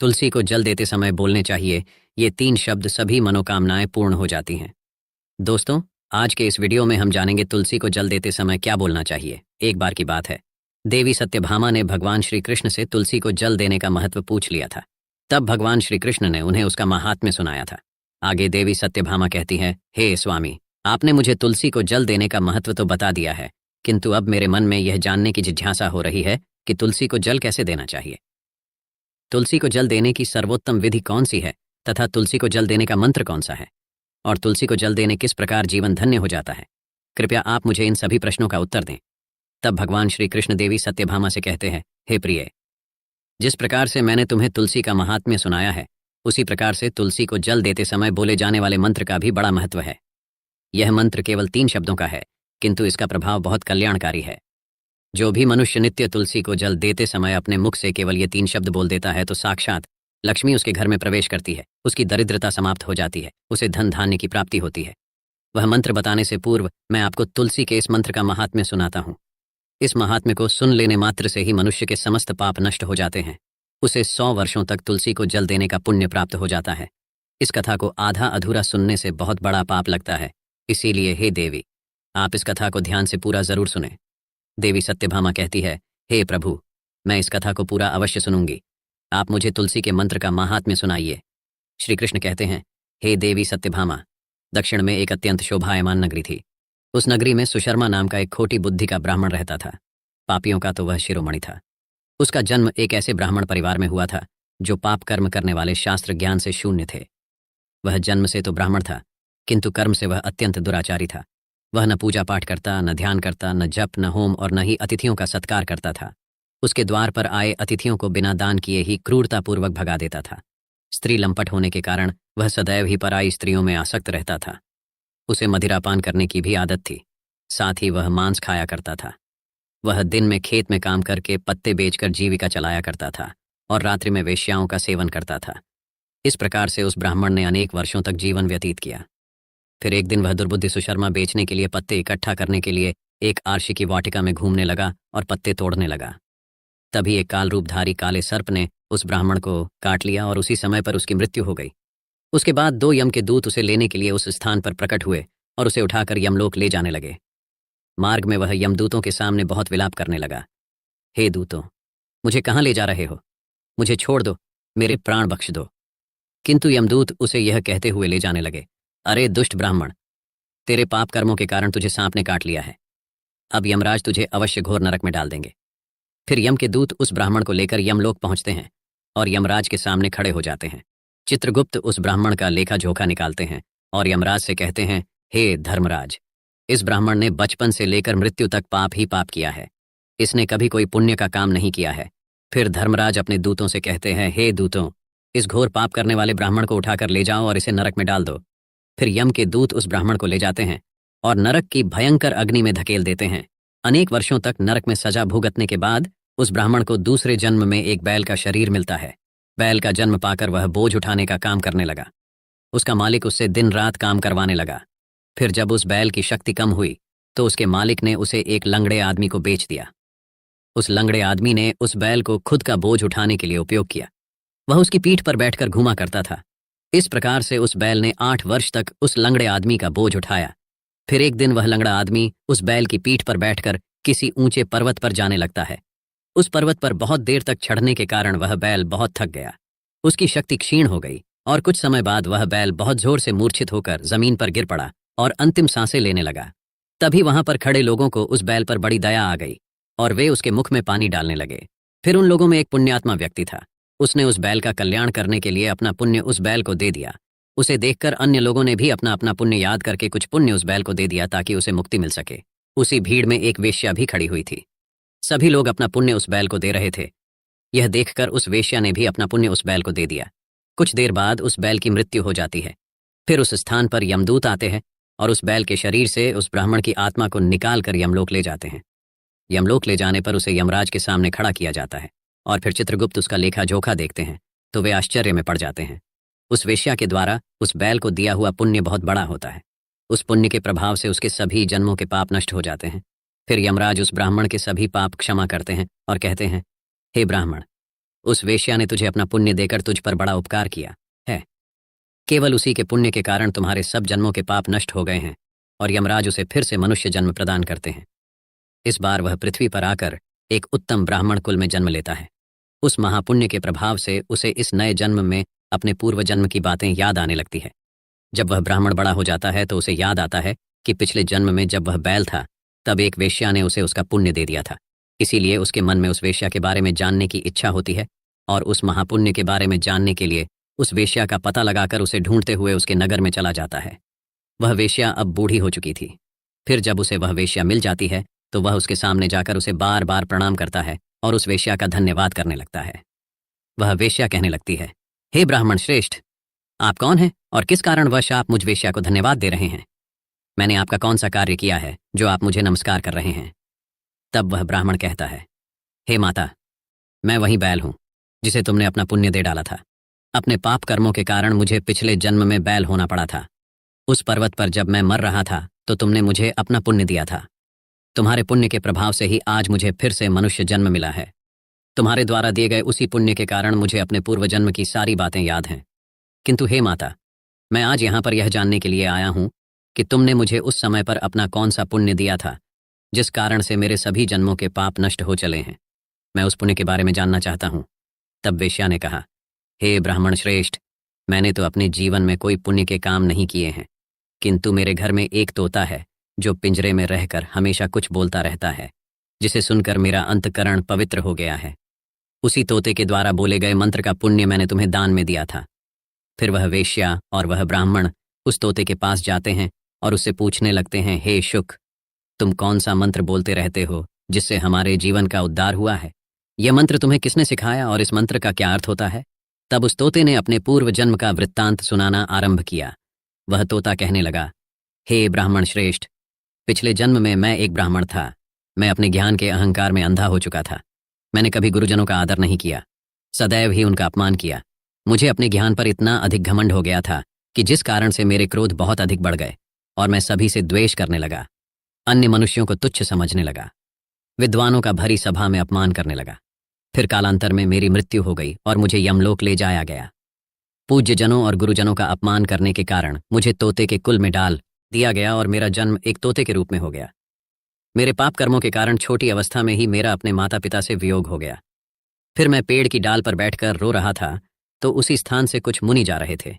तुलसी को जल देते समय बोलने चाहिए, ये 3 शब्द सभी मनोकामनाएं पूर्ण हो जाती हैं। दोस्तों, आज के इस वीडियो में हम जानेंगे तुलसी को जल देते समय क्या बोलना चाहिए। एक बार की बात है, देवी सत्यभामा ने भगवान श्री कृष्ण से तुलसी को जल देने का महत्व पूछ लिया था। तब भगवान श्री कृष्ण ने उन्हें उसका महात्म्य सुनाया था। आगे देवी सत्यभामा कहती हैं, हे स्वामी, आपने मुझे तुलसी को जल देने का महत्व तो बता दिया है, किंतु अब मेरे मन में यह जानने की जिज्ञासा हो रही है कि तुलसी को जल कैसे देना चाहिए। तुलसी को जल देने की सर्वोत्तम विधि कौन सी है तथा तुलसी को जल देने का मंत्र कौन सा है, और तुलसी को जल देने किस प्रकार जीवन धन्य हो जाता है। कृपया आप मुझे इन सभी प्रश्नों का उत्तर दें। तब भगवान श्री कृष्ण देवी सत्यभामा से कहते हैं, हे प्रिय, जिस प्रकार से मैंने तुम्हें तुलसी का महात्म्य सुनाया है, उसी प्रकार से तुलसी को जल देते समय बोले जाने वाले मंत्र का भी बड़ा महत्व है। यह मंत्र केवल 3 शब्दों का है, किंतु इसका प्रभाव बहुत कल्याणकारी है। जो भी मनुष्य नित्य तुलसी को जल देते समय अपने मुख से केवल ये 3 शब्द बोल देता है तो साक्षात लक्ष्मी उसके घर में प्रवेश करती है, उसकी दरिद्रता समाप्त हो जाती है, उसे धन धान्य की प्राप्ति होती है। वह मंत्र बताने से पूर्व मैं आपको तुलसी के इस मंत्र का महात्म्य सुनाता हूँ। इस महात्म्य को सुन लेने मात्र से ही मनुष्य के समस्त पाप नष्ट हो जाते हैं। उसे 100 वर्षों तक तुलसी को जल देने का पुण्य प्राप्त हो जाता है। इस कथा को आधा अधूरा सुनने से बहुत बड़ा पाप लगता है, इसीलिए हे देवी, आप इस कथा को ध्यान से पूरा जरूर सुने। देवी सत्यभामा कहती है, हे प्रभु, मैं इस कथा को पूरा अवश्य सुनूंगी, आप मुझे तुलसी के मंत्र का महात्म्य सुनाइए। श्री कृष्ण कहते हैं, हे देवी सत्यभामा, दक्षिण में एक अत्यंत शोभायमान नगरी थी। उस नगरी में सुशर्मा नाम का एक खोटी बुद्धि का ब्राह्मण रहता था। पापियों का तो वह शिरोमणि था। उसका जन्म एक ऐसे ब्राह्मण परिवार में हुआ था जो पाप कर्म करने वाले शास्त्र ज्ञान से शून्य थे। वह जन्म से तो ब्राह्मण था, किंतु कर्म से वह अत्यंत दुराचारी था। वह न पूजा पाठ करता, न ध्यान करता, न जप, न होम और न ही अतिथियों का सत्कार करता था। उसके द्वार पर आए अतिथियों को बिना दान किए ही क्रूरतापूर्वक भगा देता था। स्त्री लंपट होने के कारण वह सदैव ही पराई स्त्रियों में आसक्त रहता था। उसे मदिरापान करने की भी आदत थी, साथ ही वह मांस खाया करता था। वह दिन में खेत में काम करके पत्ते बेचकर जीविका चलाया करता था और रात्रि में वेश्याओं का सेवन करता था। इस प्रकार से उस ब्राह्मण ने अनेक वर्षों तक जीवन व्यतीत किया। फिर एक दिन वह दुर्बुद्धि सुशर्मा बेचने के लिए पत्ते इकट्ठा करने के लिए एक आरशी की वाटिका में घूमने लगा और पत्ते तोड़ने लगा। तभी एक काल रूपधारी काले सर्प ने उस ब्राह्मण को काट लिया और उसी समय पर उसकी मृत्यु हो गई। उसके बाद 2 यम के दूत उसे लेने के लिए उस स्थान पर प्रकट हुए और उसे उठाकर यमलोक ले जाने लगे। मार्ग में वह यमदूतों के सामने बहुत विलाप करने लगा, हे दूतों, मुझे कहाँ ले जा रहे हो? मुझे छोड़ दो, मेरे प्राण बख्श दो। किंतु यमदूत उसे यह कहते हुए ले जाने लगे, अरे दुष्ट ब्राह्मण, तेरे पाप कर्मों के कारण तुझे सांप ने काट लिया है। अब यमराज तुझे अवश्य घोर नरक में डाल देंगे। फिर यम के दूत उस ब्राह्मण को लेकर यमलोक पहुंचते हैं और यमराज के सामने खड़े हो जाते हैं। चित्रगुप्त उस ब्राह्मण का लेखा जोखा निकालते हैं और यमराज से कहते हैं, हे धर्मराज, इस ब्राह्मण ने बचपन से लेकर मृत्यु तक पाप ही पाप किया है। इसने कभी कोई पुण्य का काम नहीं किया है। फिर धर्मराज अपने दूतों से कहते हैं, हे दूतों, इस घोर पाप करने वाले ब्राह्मण को उठाकर ले जाओ और इसे नरक में डाल दो। फिर यम के दूत उस ब्राह्मण को ले जाते हैं और नरक की भयंकर अग्नि में धकेल देते हैं। अनेक वर्षों तक नरक में सजा भुगतने के बाद उस ब्राह्मण को दूसरे जन्म में एक बैल का शरीर मिलता है। बैल का जन्म पाकर वह बोझ उठाने का काम करने लगा। उसका मालिक उससे दिन रात काम करवाने लगा। फिर जब उस बैल की शक्ति कम हुई तो उसके मालिक ने उसे एक लंगड़े आदमी को बेच दिया। उस लंगड़े आदमी ने उस बैल को खुद का बोझ उठाने के लिए उपयोग किया। वह उसकी पीठ पर बैठकर घूमा करता था। इस प्रकार से उस बैल ने 8 वर्ष तक उस लंगड़े आदमी का बोझ उठाया। फिर एक दिन वह लंगड़ा आदमी उस बैल की पीठ पर बैठकर किसी ऊंचे पर्वत पर जाने लगता है। उस पर्वत पर बहुत देर तक चढ़ने के कारण वह बैल बहुत थक गया। उसकी शक्ति क्षीण हो गई और कुछ समय बाद वह बैल बहुत जोर से मूर्छित होकर जमीन पर गिर पड़ा और अंतिम सांसें लेने लगा। तभी वहां पर खड़े लोगों को उस बैल पर बड़ी दया आ गई और वे उसके मुख में पानी डालने लगे। फिर उन लोगों में एक पुण्यात्मा व्यक्ति था। उसने उस बैल का कल्याण करने के लिए अपना पुण्य उस बैल को दे दिया। उसे देखकर अन्य लोगों ने भी अपना अपना पुण्य याद करके कुछ पुण्य उस बैल को दे दिया ताकि उसे मुक्ति मिल सके। उसी भीड़ में एक वेश्या भी खड़ी हुई थी। सभी लोग अपना पुण्य उस बैल को दे रहे थे। यह देखकर उस वेश्या ने भी अपना पुण्य उस बैल को दे दिया। कुछ देर बाद उस बैल की मृत्यु हो जाती है। फिर उस स्थान पर यमदूत आते हैं और उस बैल के शरीर से उस ब्राह्मण की आत्मा को निकाल कर यमलोक ले जाते हैं। यमलोक ले जाने पर उसे यमराज के सामने खड़ा किया जाता है और फिर चित्रगुप्त उसका लेखा जोखा देखते हैं तो वे आश्चर्य में पड़ जाते हैं। उस वेश्या के द्वारा उस बैल को दिया हुआ पुण्य बहुत बड़ा होता है। उस पुण्य के प्रभाव से उसके सभी जन्मों के पाप नष्ट हो जाते हैं। फिर यमराज उस ब्राह्मण के सभी पाप क्षमा करते हैं और कहते हैं, हे ब्राह्मण, उस वेश्या ने तुझे अपना पुण्य देकर तुझ पर बड़ा उपकार किया है। केवल उसी के पुण्य के कारण तुम्हारे सब जन्मों के पाप नष्ट हो गए हैं और यमराज उसे फिर से मनुष्य जन्म प्रदान करते हैं। इस बार वह पृथ्वी पर आकर एक उत्तम ब्राह्मण कुल में जन्म लेता है। उस महापुण्य के प्रभाव से उसे इस नए जन्म में अपने पूर्व जन्म की बातें याद आने लगती है। जब वह ब्राह्मण बड़ा हो जाता है तो उसे याद आता है कि पिछले जन्म में जब वह बैल था तब एक वेश्या ने उसे उसका पुण्य दे दिया था। इसीलिए उसके मन में उस वेश्या के बारे में जानने की इच्छा होती है और उस महापुण्य के बारे में जानने के लिए उस वेश्या का पता लगाकर उसे ढूंढते हुए उसके नगर में चला जाता है। वह वेश्या अब बूढ़ी हो चुकी थी। फिर जब उसे वह वेश्या मिल जाती है तो वह उसके सामने जाकर उसे बार बार प्रणाम करता है और उस वेश्या का धन्यवाद करने लगता है। वह वेश्या कहने लगती है, हे ब्राह्मण श्रेष्ठ, आप कौन हैं और किस कारणवश आप मुझ वेश्या को धन्यवाद दे रहे हैं? मैंने आपका कौन सा कार्य किया है जो आप मुझे नमस्कार कर रहे हैं? तब वह ब्राह्मण कहता है, हे माता, मैं वही बैल हूं जिसे तुमने अपना पुण्य दे डाला था। अपने पाप कर्मों के कारण मुझे पिछले जन्म में बैल होना पड़ा था। उस पर्वत पर जब मैं मर रहा था तो तुमने मुझे अपना पुण्य दिया था। तुम्हारे पुण्य के प्रभाव से ही आज मुझे फिर से मनुष्य जन्म मिला है। तुम्हारे द्वारा दिए गए उसी पुण्य के कारण मुझे अपने पूर्व जन्म की सारी बातें याद हैं। किंतु हे माता, मैं आज यहाँ पर यह जानने के लिए आया हूँ कि तुमने मुझे उस समय पर अपना कौन सा पुण्य दिया था जिस कारण से मेरे सभी जन्मों के पाप नष्ट हो चले हैं। मैं उस पुण्य के बारे में जानना चाहता हूँ। तब वेश्या ने कहा, हे ब्राह्मण श्रेष्ठ, मैंने तो अपने जीवन में कोई पुण्य के काम नहीं किए हैं, किंतु मेरे घर में एक तोता है जो पिंजरे में रहकर हमेशा कुछ बोलता रहता है, जिसे सुनकर मेरा अंतकरण पवित्र हो गया है। उसी तोते के द्वारा बोले गए मंत्र का पुण्य मैंने तुम्हें दान में दिया था। फिर वह वेश्या और वह ब्राह्मण उस तोते के पास जाते हैं और उससे पूछने लगते हैं, हे शुक, तुम कौन सा मंत्र बोलते रहते हो जिससे हमारे जीवन का उद्धार हुआ है? यह मंत्र तुम्हें किसने सिखाया और इस मंत्र का क्या अर्थ होता है? तब उस तोते ने अपने पूर्व जन्म का वृत्तांत सुनाना आरंभ किया। वह तोता कहने लगा, हे ब्राह्मण श्रेष्ठ, पिछले जन्म में मैं एक ब्राह्मण था। मैं अपने ज्ञान के अहंकार में अंधा हो चुका था। मैंने कभी गुरुजनों का आदर नहीं किया, सदैव ही उनका अपमान किया। मुझे अपने ज्ञान पर इतना अधिक घमंड हो गया था कि जिस कारण से मेरे क्रोध बहुत अधिक बढ़ गए और मैं सभी से द्वेष करने लगा। अन्य मनुष्यों को तुच्छ समझने लगा, विद्वानों का भरी सभा में अपमान करने लगा। फिर कालांतर में मेरी मृत्यु हो गई और मुझे यमलोक ले जाया गया। पूज्य जनों और गुरुजनों का अपमान करने के कारण मुझे तोते के कुल में डाल दिया गया और मेरा जन्म एक तोते के रूप में हो गया। मेरे पाप कर्मों के कारण छोटी अवस्था में ही मेरा अपने माता पिता से वियोग हो गया। फिर मैं पेड़ की डाल पर बैठकर रो रहा था तो उसी स्थान से कुछ मुनि जा रहे थे।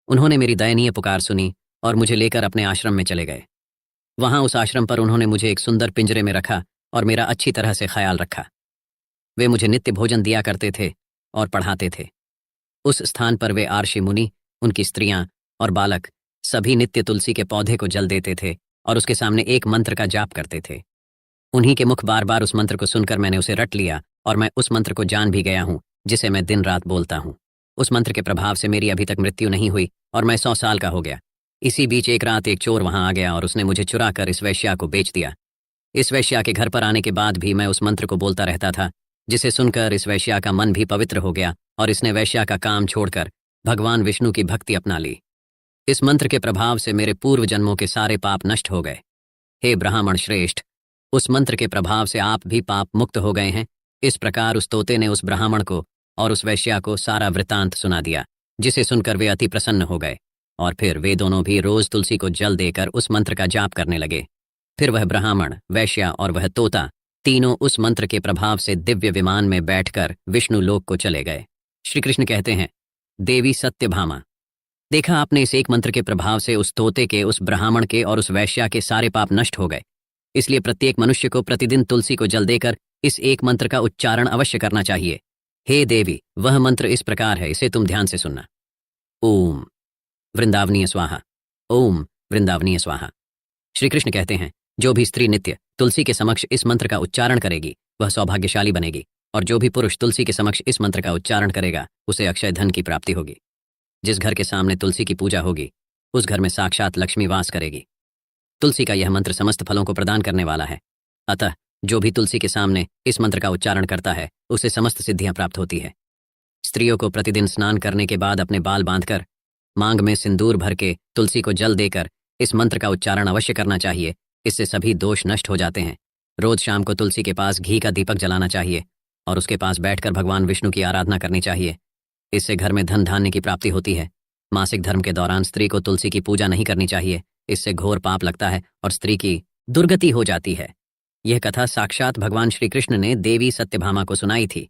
उन्होंने मेरी दयनीय पुकार सुनी और मुझे लेकर अपने आश्रम में चले गए। वहां उस आश्रम पर उन्होंने मुझे एक सुंदर पिंजरे में रखा और मेरा अच्छी तरह से ख्याल रखा। वे मुझे नित्य भोजन दिया करते थे और पढ़ाते थे। उस स्थान पर वे आर्षि मुनि, उनकी स्त्रियां और बालक सभी नित्य तुलसी के पौधे को जल देते थे और उसके सामने एक मंत्र का जाप करते थे। उन्हीं के मुख बार बार उस मंत्र को सुनकर मैंने उसे रट लिया और मैं उस मंत्र को जान भी गया हूँ जिसे मैं दिन रात बोलता हूँ। उस मंत्र के प्रभाव से मेरी अभी तक मृत्यु नहीं हुई और मैं 100 साल का हो गया। इसी बीच एक रात एक चोर वहां आ गया और उसने मुझे चुरा कर इस वैश्या को बेच दिया। इस वैश्या के घर पर आने के बाद भी मैं उस मंत्र को बोलता रहता था, जिसे सुनकर इस वैश्या का मन भी पवित्र हो गया और इसने वैश्या का काम छोड़कर भगवान विष्णु की भक्ति अपना ली। इस मंत्र के प्रभाव से मेरे पूर्व जन्मों के सारे पाप नष्ट हो गए। हे ब्राह्मण श्रेष्ठ, उस मंत्र के प्रभाव से आप भी पाप मुक्त हो गए हैं। इस प्रकार उस तोते ने उस ब्राह्मण को और उस वैश्या को सारा वृतांत सुना दिया, जिसे सुनकर वे अति प्रसन्न हो गए और फिर वे दोनों भी रोज तुलसी को जल देकर उस मंत्र का जाप करने लगे। फिर वह ब्राह्मण, वैश्या और वह तोता तीनों उस मंत्र के प्रभाव से दिव्य विमान में बैठकर विष्णु लोक को चले गए। श्री कृष्ण कहते हैं, देवी सत्यभामा, देखा आपने, इस एक मंत्र के प्रभाव से उस तोते के, उस ब्राह्मण के और उस वैश्या के सारे पाप नष्ट हो गए। इसलिए प्रत्येक मनुष्य को प्रतिदिन तुलसी को जल देकर इस एक मंत्र का उच्चारण अवश्य करना चाहिए। हे देवी, वह मंत्र इस प्रकार है, इसे तुम ध्यान से सुनना। ओम वृंदावनीय स्वाहा, ओम वृंदावनीय स्वाहा। श्री कृष्ण कहते हैं, जो भी स्त्री नित्य तुलसी के समक्ष इस मंत्र का उच्चारण करेगी वह सौभाग्यशाली बनेगी, और जो भी पुरुष तुलसी के समक्ष इस मंत्र का उच्चारण करेगा उसे अक्षय धन की प्राप्ति होगी। जिस घर के सामने तुलसी की पूजा होगी उस घर में साक्षात लक्ष्मी वास करेगी। तुलसी का यह मंत्र समस्त फलों को प्रदान करने वाला है, अतः जो भी तुलसी के सामने इस मंत्र का उच्चारण करता है उसे समस्त सिद्धियां प्राप्त होती है। स्त्रियों को प्रतिदिन स्नान करने के बाद अपने बाल बांधकर मांग में सिंदूर भर के तुलसी को जल देकर इस मंत्र का उच्चारण अवश्य करना चाहिए। इससे सभी दोष नष्ट हो जाते हैं। रोज शाम को तुलसी के पास घी का दीपक जलाना चाहिए और उसके पास बैठकर भगवान विष्णु की आराधना करनी चाहिए। इससे घर में धन धान्य की प्राप्ति होती है। मासिक धर्म के दौरान स्त्री को तुलसी की पूजा नहीं करनी चाहिए, इससे घोर पाप लगता है और स्त्री की दुर्गति हो जाती है। यह कथा साक्षात भगवान श्री कृष्ण ने देवी सत्यभामा को सुनाई थी।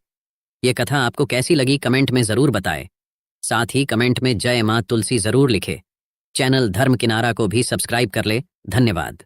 यह कथा आपको कैसी लगी कमेंट में जरूर बताएं। साथ ही कमेंट में जय मां तुलसी जरूर लिखे। चैनल धर्म किनारा को भी सब्सक्राइब कर ले। धन्यवाद।